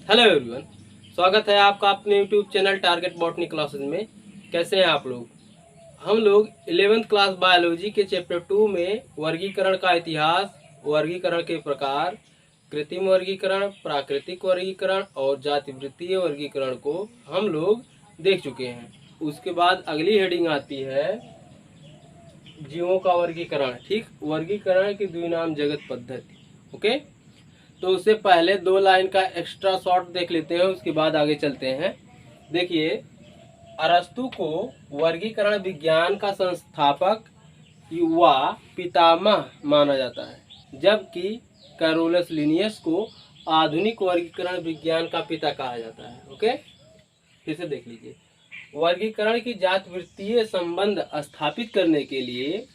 Hello everyone, स्वागत है आपका अपने YouTube channel target botany classes में। कैसे हैं आप लोग? हम लोग 11th क्लास बायोलॉजी के चैप्टर 2 में वर्गीकरण का इतिहास, वर्गीकरण के प्रकार, कृत्रिम वर्गीकरण, प्राकृतिक वर्गीकरण और जातिवृत्तीय वर्गीकरण को हम लोग देख चुके हैं। उसके बाद अगली हेडिंग आती है जीवों का वर्गीकरण। ठीक, वर्गीकरण की द्विनाम जगत पद्धति। ओके, तो उससे पहले 2 लाइन का एक्स्ट्रा शॉर्ट देख लेते हैं, उसके बाद आगे चलते हैं। देखिए, अरस्तु को वर्गीकरण विज्ञान का संस्थापक युवा पितामह माना जाता है, जबकि कैरोलस लिनियस को आधुनिक वर्गीकरण विज्ञान का पिता कहा जाता है। ओके, फिर से देख लीजिए। वर्गीकरण की जातवृत्तीय संबंध स्थापित करने के लिए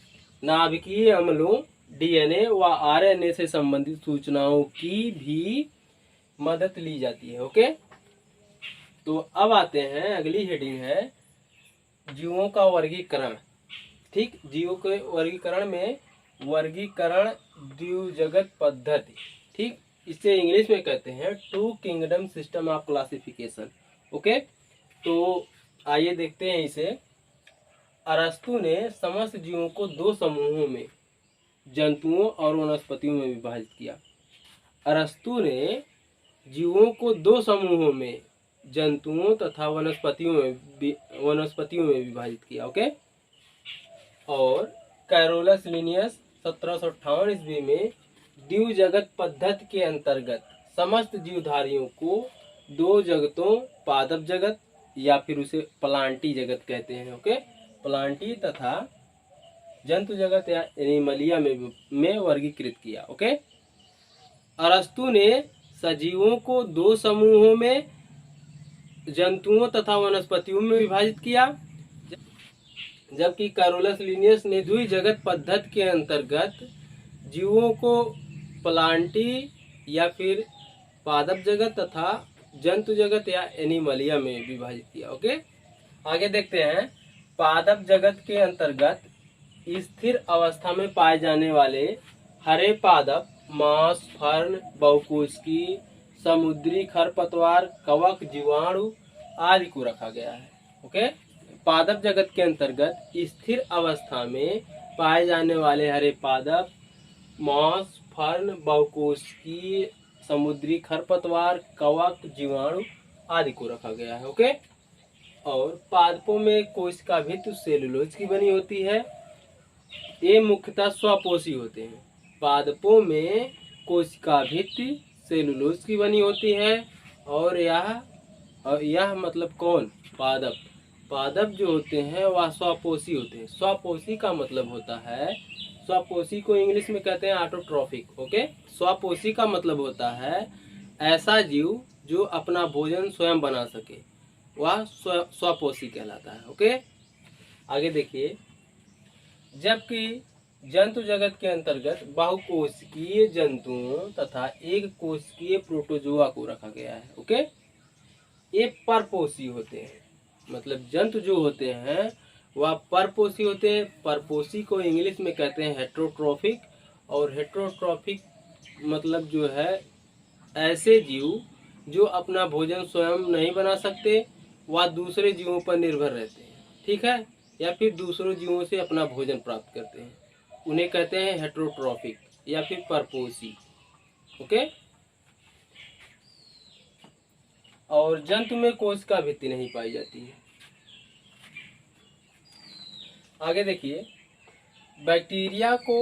नाभिकीय अम्लों, डीएनए व आरएनए से संबंधित सूचनाओं की भी मदद ली जाती है। ओके, तो अब आते हैं, अगली हेडिंग है जीवों का वर्गीकरण। ठीक, जीवों के वर्गीकरण में वर्गीकरण द्विजगत पद्धति। ठीक, इसे इंग्लिश में कहते हैं 2 kingdom system of classification. Okay, तो आइए देखते हैं इसे। अरस्तु ने समस्त जीवों को 2 समूहों में, जंतुओं और वनस्पतियों में विभाजित किया। अरस्तु ने जीवों को 2 समूहों में, जंतुओं तथा वनस्पतियों में विभाजित किया। ओके, और कैरोलस लिनियस 1758 ईस्वी में द्विजगत पद्धति के अंतर्गत समस्त जीवधारियों को 2 जगतों, पादप जगत या फिर उसे प्लांटी जगत कहते हैं। ओके, प्लांटी तथा जंतु जगत या एनिमलिया में वर्गीकृत किया। ओके, अरस्तु ने सजीवों को 2 समूहों में, जंतुओं तथा वनस्पतियों में विभाजित किया, जबकि कैरोलस लिनियस ने द्विजगत पद्धति के अंतर्गत जीवों को प्लांटी या फिर पादप जगत तथा जंतु जगत या एनिमलिया में विभाजित किया। ओके, आगे देखते हैं। पादप जगत के अंतर्गत स्थिर अवस्था में पाए जाने वाले हरे पादप, मांस, फर्न, बहुकोशिकीय, समुद्री खरपतवार, कवक, जीवाणु आदि को रखा गया है। ओके, पादप जगत के अंतर्गत स्थिर अवस्था में पाए जाने वाले हरे पादप, मांस, फर्न, बहुकोशिकीय, समुद्री खरपतवार, कवक, जीवाणु आदि को रखा गया है। ओके, और पादपों में कोशिका भित्ति सेलुलोज की बनी होती है। ये मुख्यतः स्वपोषी होते हैं। पादपों में कोशिका भित्ति सेलुलोज की बनी होती है। और यह मतलब कौन? पादप। पादप जो होते हैं वह स्वपोषी होते हैं। स्वपोषी का मतलब होता है, स्वपोषी को इंग्लिश में कहते हैं ऑटोट्रॉफिक। ओके, स्वपोषी का मतलब होता है ऐसा जीव जो अपना भोजन स्वयं बना सके, वह स्वपोषी कहलाता है। ओके, आगे देखिए। जबकि जंतु जगत के अंतर्गत बहुकोशिकीय जंतुओं तथा एक कोशिकीय प्रोटोजोआ को रखा गया है। ओके, ये परपोषी होते हैं। मतलब जंतु जो होते हैं वह परपोषी होते हैं। परपोषी को इंग्लिश में कहते हैं हेट्रोट्रॉफिक। और हेट्रोट्रॉफिक मतलब जो है ऐसे जीव जो अपना भोजन स्वयं नहीं बना सकते, वह दूसरे जीवों पर निर्भर रहते हैं। ठीक है, या फिर दूसरों जीवों से अपना भोजन प्राप्त करते हैं, उन्हें कहते हैं हेट्रोट्रॉफिक या फिर परपोषी। ओके, और जंतु में कोशिका भित्ति नहीं पाई जाती है। आगे देखिए। बैक्टीरिया को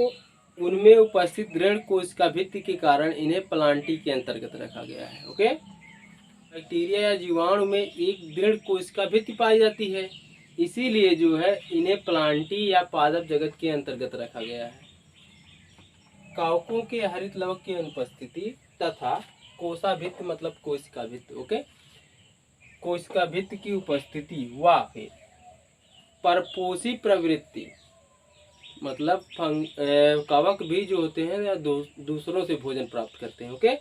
उनमें उपस्थित दृढ़ कोशिका भित्ति के कारण इन्हें प्लांटी के अंतर्गत रखा गया है। ओके, बैक्टीरिया या जीवाणु में एक दृढ़ कोशिका भित्ति पाई जाती है, इसीलिए जो है इन्हें प्लांटी या पादप जगत के अंतर्गत रखा गया है। कवकों के हरित लवक की अनुपस्थिति तथा कोशा भित्ति मतलब कोशिका भित्ति। ओके, कोशिका भित्ति की उपस्थिति व फिर परपोषी प्रवृत्ति मतलब कवक भी जो होते हैं या दूसरों से भोजन प्राप्त करते हैं। ओके,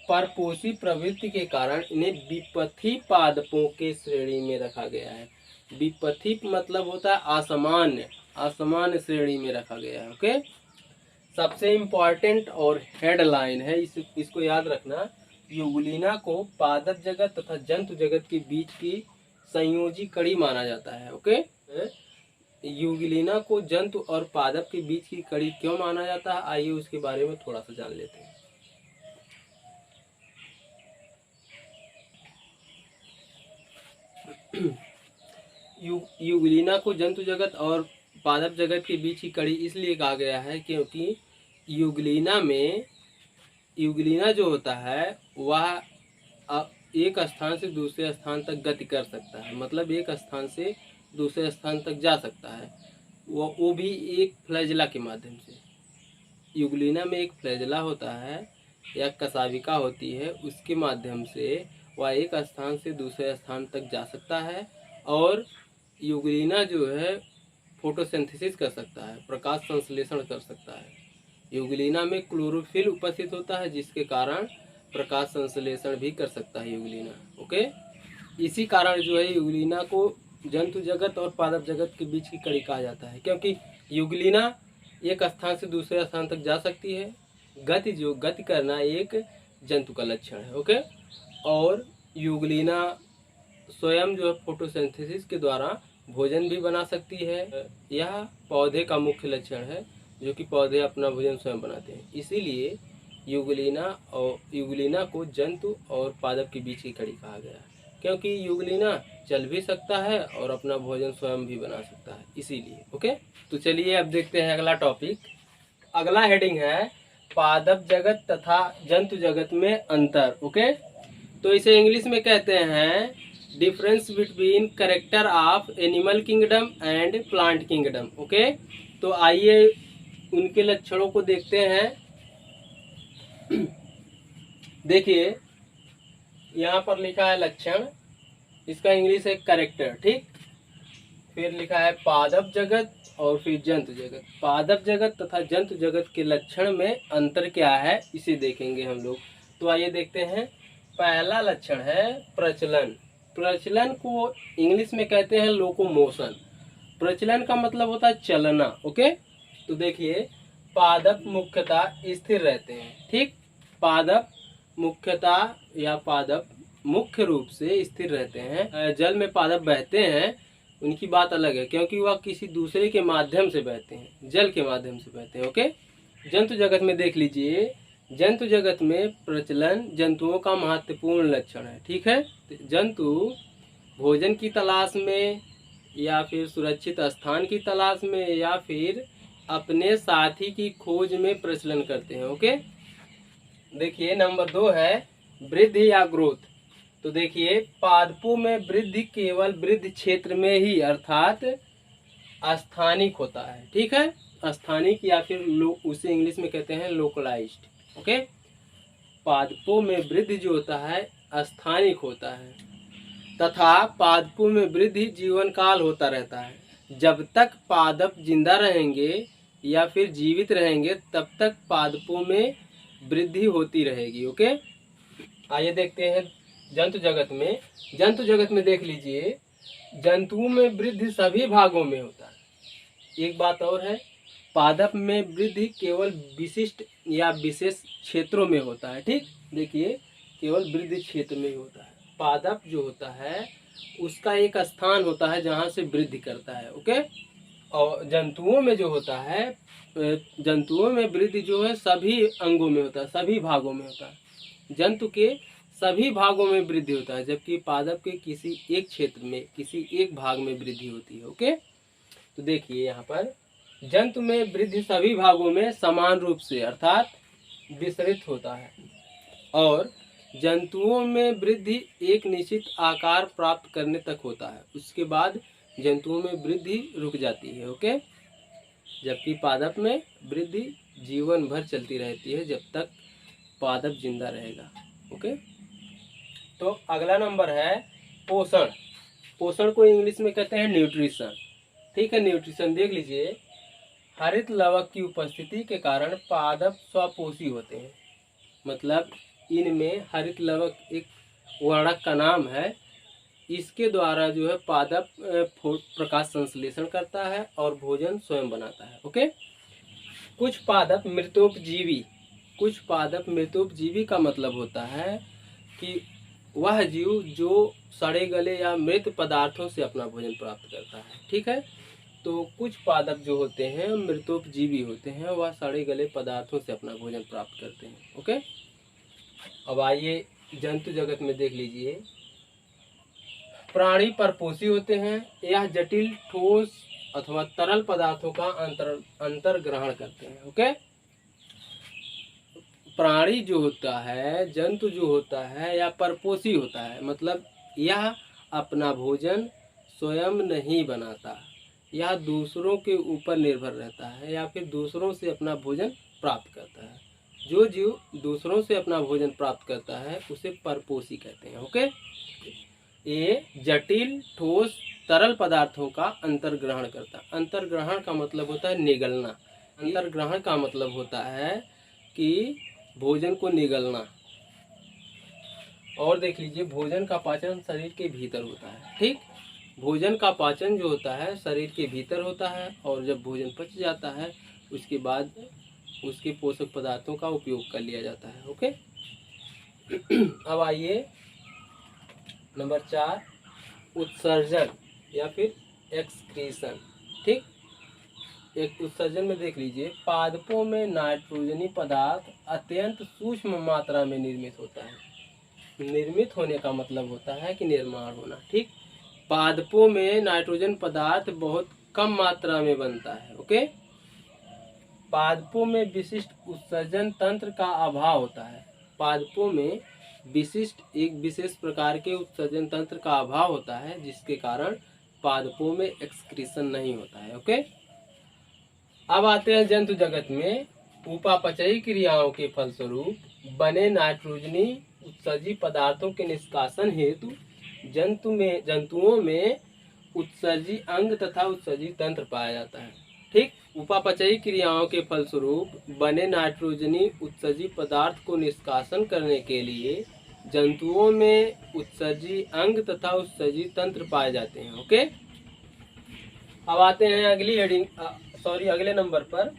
परपोषी प्रवृत्ति के कारण इन्हें विपथी पादपों के श्रेणी में रखा गया है। विपथी मतलब होता है असामान्य, असामान्य श्रेणी में रखा गया है। ओके, सबसे इम्पोर्टेंट और हेडलाइन है, इसको याद रखना। यूग्लिना को पादप जगत तथा जंतु जगत के बीच की संयोजी कड़ी माना जाता है। ओके, यूग्लिना को जंतु और पादप के बीच की कड़ी क्यों माना जाता है, आइए उसके बारे में थोड़ा सा जान लेते हैं। यूग्लिना को जंतु जगत और पादप जगत के बीच की कड़ी इसलिए कहा गया है क्योंकि यूग्लिना जो होता है वह एक स्थान से दूसरे स्थान तक गति कर सकता है, मतलब एक स्थान से दूसरे स्थान तक जा सकता है, वो भी एक फ्लैजिला के माध्यम से। यूग्लिना में एक फ्लैजिला होता है या कशाविका होती है, उसके माध्यम से वह एक स्थान से दूसरे स्थान तक जा सकता है। और यूग्लिना जो है फोटोसिंथेसिस कर सकता है, प्रकाश संश्लेषण कर सकता है। यूग्लिना में क्लोरोफिल उपस्थित होता है जिसके कारण प्रकाश संश्लेषण भी कर सकता है यूग्लिना। ओके, इसी कारण जो है यूग्लिना को जंतु जगत और पादप जगत के बीच की कड़ी कहा जाता है, क्योंकि यूग्लिना एक स्थान से दूसरे स्थान तक जा सकती है। गति करना एक जंतु का लक्षण है। ओके, और यूग्लिना स्वयं जो है फोटोसिंथेसिस के द्वारा भोजन भी बना सकती है। यह पौधे का मुख्य लक्षण है, जो कि पौधे अपना भोजन स्वयं बनाते हैं। इसीलिए यूग्लिना को जंतु और पादप के बीच की कड़ी कहा गया, क्योंकि यूग्लिना चल भी सकता है और अपना भोजन स्वयं भी बना सकता है, इसीलिए। ओके, तो चलिए अब देखते हैं अगला टॉपिक। अगला हेडिंग है पादप जगत तथा जंतु जगत में अंतर। ओके, तो इसे इंग्लिश में कहते हैं difference between character of animal kingdom and plant kingdom. Okay, तो आइए उनके लक्षणों को देखते हैं। देखिए यहाँ पर लिखा है लक्षण, इसका इंग्लिश है कैरेक्टर, ठीक। फिर लिखा है पादप जगत और फिर जंतु जगत। पादप जगत तथा जंतु जगत के लक्षण में अंतर क्या है, इसे देखेंगे हम लोग। तो आइए देखते हैं। पहला लक्षण है प्रचलन। प्रचलन को इंग्लिश में कहते हैं लोकोमोशन। प्रचलन का मतलब होता है चलना। ओके, तो देखिए पादप मुख्यतः स्थिर रहते हैं, ठीक। पादप मुख्यतः या पादप मुख्य रूप से स्थिर रहते हैं। जल में पादप बहते हैं, उनकी बात अलग है, क्योंकि वह किसी दूसरे के माध्यम से बहते हैं, जल के माध्यम से बहते हैं। ओके, जंतु जगत में देख लीजिए, जंतु जगत में प्रचलन जंतुओं का महत्वपूर्ण लक्षण है, ठीक है। जंतु भोजन की तलाश में या फिर सुरक्षित स्थान की तलाश में या फिर अपने साथी की खोज में प्रचलन करते हैं। ओके, देखिए नंबर 2 है वृद्धि या ग्रोथ। तो देखिए पादपों में वृद्धि केवल वृद्धि क्षेत्र में ही अर्थात स्थानिक होता है, ठीक है। स्थानिक या फिर उसे इंग्लिश में कहते हैं लोकलाइज्ड। ओके, पादपों में वृद्धि जो होता है स्थानिक होता है तथा पादपों में वृद्धि जीवन काल होता रहता है। जब तक पादप जिंदा रहेंगे या फिर जीवित रहेंगे तब तक पादपों में वृद्धि होती रहेगी। ओके, आइए देखते हैं जंतु जगत में। जंतु जगत में देख लीजिए, जंतुओं में वृद्धि सभी भागों में होता है। एक बात और है, पादप में वृद्धि केवल विशिष्ट या विशेष क्षेत्रों में होता है, ठीक। देखिए केवल वृद्धि क्षेत्र में ही होता है। पादप जो होता है उसका एक स्थान होता है जहाँ से वृद्धि करता है। ओके, और जंतुओं में जो होता है, जंतुओं में वृद्धि जो है सभी अंगों में होता है, सभी भागों में होता है। जंतु के सभी भागों में वृद्धि होता है, जबकि पादप के किसी एक क्षेत्र में, किसी एक भाग में वृद्धि होती है। ओके, तो देखिए यहाँ पर जंतु में वृद्धि सभी भागों में समान रूप से अर्थात विस्तृत होता है, और जंतुओं में वृद्धि एक निश्चित आकार प्राप्त करने तक होता है, उसके बाद जंतुओं में वृद्धि रुक जाती है। ओके, जबकि पादप में वृद्धि जीवन भर चलती रहती है जब तक पादप जिंदा रहेगा। ओके, तो अगला नंबर है पोषण। पोषण को इंग्लिश में कहते हैं न्यूट्रिशन, ठीक है। न्यूट्रिशन देख लीजिए, हरित लवक की उपस्थिति के कारण पादप स्वपोषी होते हैं, मतलब इनमें हरित लवक एक वर्णक का नाम है, इसके द्वारा जो है पादप प्रकाश संश्लेषण करता है और भोजन स्वयं बनाता है। ओके, कुछ पादप मृतोपजीवी। कुछ पादप मृतोपजीवी का मतलब होता है कि वह जीव जो सड़े गले या मृत पदार्थों से अपना भोजन प्राप्त करता है। ठीक है, तो कुछ पादप जो होते हैं मृतोपजीवी होते हैं, वह सड़े गले पदार्थों से अपना भोजन प्राप्त करते हैं। ओके, अब आइए जंतु जगत में देख लीजिए। प्राणी परपोषी होते हैं, यह जटिल ठोस अथवा तरल पदार्थों का अंतर ग्रहण करते हैं। ओके, प्राणी जो होता है, जंतु जो होता है या परपोषी होता है, मतलब यह अपना भोजन स्वयं नहीं बनाता, यह दूसरों के ऊपर निर्भर रहता है या फिर दूसरों से अपना भोजन प्राप्त करता है। जो जीव दूसरों से अपना भोजन प्राप्त करता है उसे परपोषी कहते हैं। ओके, ये जटिल ठोस तरल पदार्थों का अंतर्ग्रहण करता है। अंतर्ग्रहण का मतलब होता है निगलना। अंतर्ग्रहण का मतलब होता है कि भोजन को निगलना। और देख लीजिए, भोजन का पाचन शरीर के भीतर होता है। ठीक, भोजन का पाचन जो होता है शरीर के भीतर होता है, और जब भोजन पच जाता है उसके बाद उसके पोषक पदार्थों का उपयोग कर लिया जाता है। ओके, अब आइए नंबर 4, उत्सर्जन या फिर एक्सक्रीशन। ठीक, एक उत्सर्जन में देख लीजिए, पादपों में नाइट्रोजनी पदार्थ अत्यंत सूक्ष्म मात्रा में निर्मित होता है। निर्मित होने का मतलब होता है कि निर्माण होना। ठीक, पादपों में नाइट्रोजन पदार्थ बहुत कम मात्रा में बनता है। ओके, पादपों में विशिष्ट उत्सर्जन तंत्र का अभाव होता है। पादपों में एक विशेष प्रकार के उत्सर्जन तंत्र का अभाव होता है, जिसके कारण पादपों में एक्सक्रीशन नहीं होता है। ओके, अब आते हैं जंतु जगत में। उपापचयी क्रियाओं के फलस्वरूप बने नाइट्रोजनी उत्सर्जी पदार्थों के निष्कासन हेतु जंतुओं में उत्सर्जी अंग तथा उत्सर्जी तंत्र पाया जाता है। ठीक, उपापचयी क्रियाओं के फलस्वरूप बने नाइट्रोजनी उत्सर्जी पदार्थ को निष्कासन करने के लिए जंतुओं में उत्सर्जी अंग तथा उत्सर्जी तंत्र पाए जाते हैं। ओके, अब आते हैं अगले नंबर पर,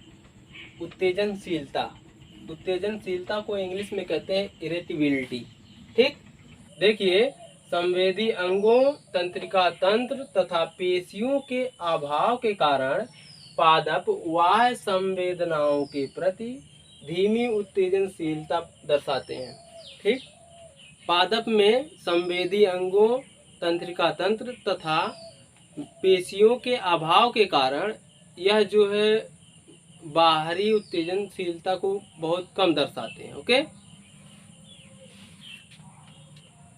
उत्तेजनशीलता। उत्तेजनशीलता को इंग्लिश में कहते हैं इरिटेबिलिटी। ठीक, देखिए, संवेदी अंगों, तंत्रिका तंत्र तथा पेशियों के अभाव के कारण पादप बाह्य संवेदनाओं के प्रति धीमी उत्तेजनशीलता दर्शाते हैं। ठीक, पादप में संवेदी अंगों, तंत्रिका तंत्र तथा पेशियों के अभाव के कारण यह जो है बाहरी उत्तेजनशीलता को बहुत कम दर्शाते हैं। ओके,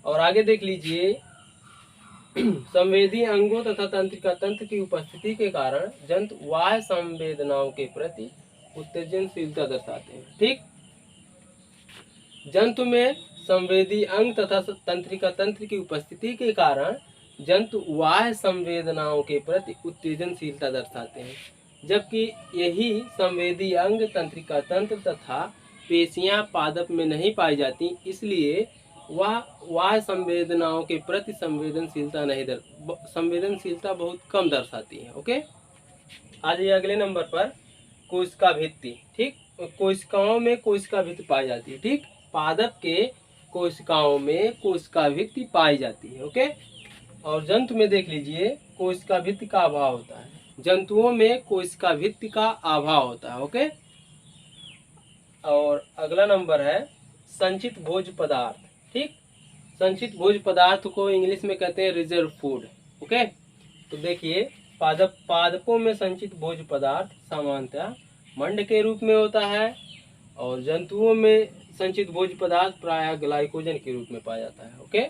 और आगे देख लीजिए, संवेदी अंगों तथा तंत्रिका तंत्र की उपस्थिति के कारण जंतु बाह्य संवेदनाओं के प्रति उत्तेजनशीलता दर्शाते हैं। ठीक, जंतु में संवेदी अंग तथा तंत्रिका तंत्र की उपस्थिति के कारण जंतु बाह्य संवेदनाओं के प्रति उत्तेजनशीलता दर्शाते हैं, जबकि यही संवेदी अंग, तंत्रिका तंत्र तथा पेशियां पादप में नहीं पाई जाती, इसलिए वह बाह्य संवेदनाओं के प्रति संवेदनशीलता बहुत कम दर्शाती है। ओके, आज ये अगले नंबर पर कोशिका भित्ति। ठीक, कोशिकाओं में कोशिका भित्ति पाई जाती है। ठीक, पादप के कोशिकाओं में कोशिका भित्ति पाई जाती है। ओके, और जंतु में देख लीजिए, कोशिका भित्ति का अभाव होता है। जंतुओं में कोशिका भित्ति का अभाव होता है। ओके, और अगला नंबर है संचित भोज्य पदार्थ। ठीक, संचित भोज्य पदार्थ को इंग्लिश में कहते हैं रिजर्व फूड। ओके, तो देखिए, पादपों में संचित भोज्य पदार्थ सामान्यतः मंड के रूप में होता है, और जंतुओं में संचित भोज्य पदार्थ प्रायः ग्लाइकोजन के रूप में पाया जाता है। ओके,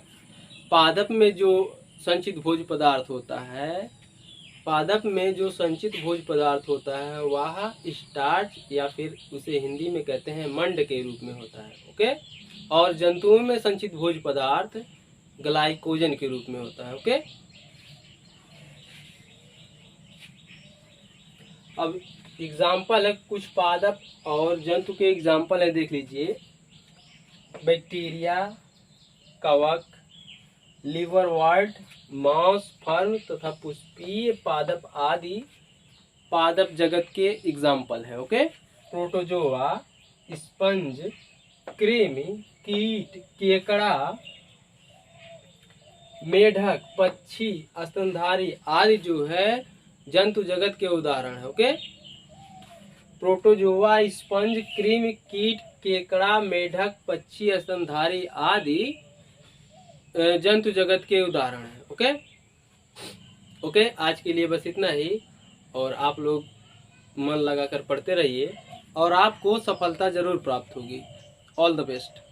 पादप में जो संचित भोज्य पदार्थ होता है, पादप में जो संचित भोज्य पदार्थ होता है वह स्टार्च या फिर उसे हिंदी में कहते हैं मंड के रूप में होता है। ओके, और जंतुओं में संचित भोज्य पदार्थ ग्लाइकोजन के रूप में होता है। ओके, अब एग्जाम्पल है, कुछ पादप और जंतु के एग्जाम्पल है, देख लीजिए। बैक्टीरिया, कवक, लिवरवर्ट, मांस, फर्म तथा पुष्पीय पादप आदि पादप जगत के एग्जाम्पल है। ओके, प्रोटोजोआ, स्पंज, कृमि, कीट, केकड़ा, मेढक, पक्षी, स्तनधारी आदि जो है जंतु जगत के उदाहरण है। ओके, प्रोटोजोआ, स्पंज, कृमि, कीट, केकड़ा, मेढक, पक्षी, स्तनधारी आदि जंतु जगत के उदाहरण है। ओके ओके, आज के लिए बस इतना ही, और आप लोग मन लगाकर पढ़ते रहिए और आपको सफलता जरूर प्राप्त होगी। All the best.